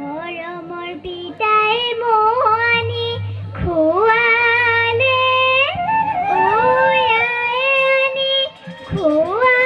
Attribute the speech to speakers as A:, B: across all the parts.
A: মৰমৰ পিতাই মোহানি খোৱালে আনি খোৱালে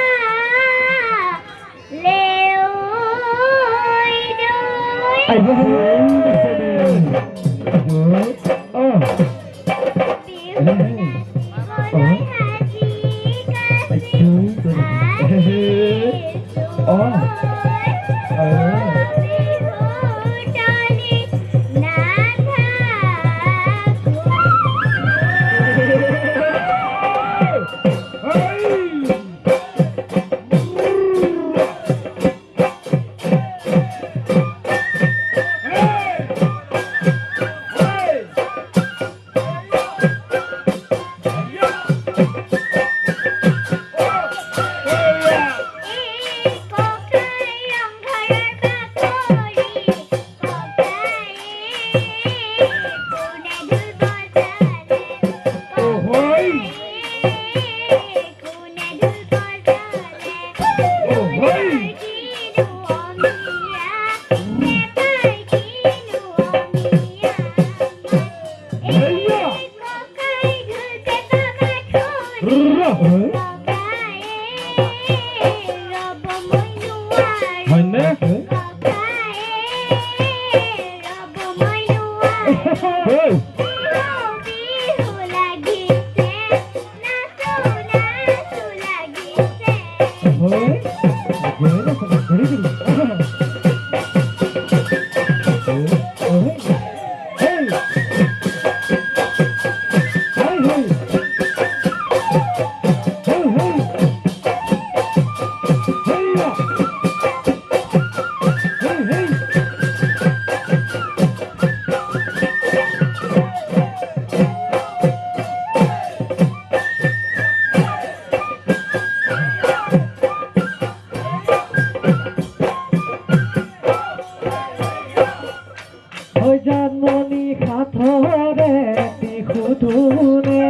B: জানমণি সাথৰে দিখুধুনে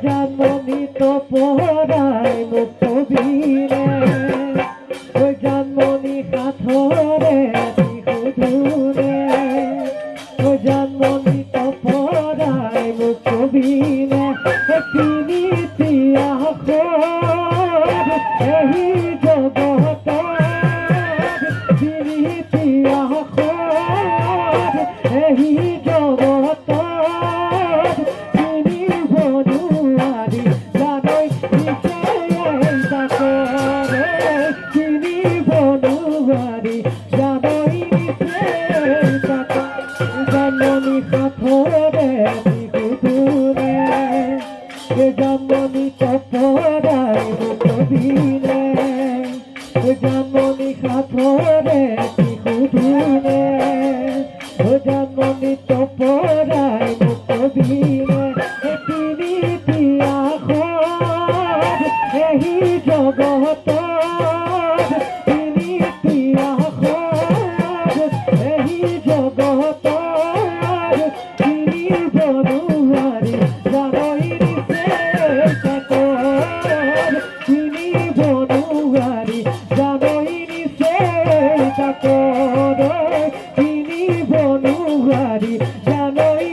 B: জানমণি তপৰাই মোক কবিনে জানমণি সাথৰে দিখুধুনে জানমণি তপৰাই মোক কবিনে তিনিটি আখৰ এই জগতত তিনিটি আখৰ এই জগতত কিনিব নোৱাৰি জানৈ দিছে তাকৰে কিনিব নোৱাৰি জানৈ দিছে তাকৰে জানমণি সাথৰে দিখুধুনে জানমণি তপৰাই মোক কবিনে জানমণি সাথৰে দিখুধুনে জানমণি তপৰাই মোক কবিনে তিনিটি আখৰ এই জগতত তিনিটি আখৰ এই জগতত কিনিব নোৱাৰি জানৈ দিছে তাকৰ কিনিব নোৱাৰি জানৈ দিছে তাকৰ কিনিব নোৱাৰি জানৈ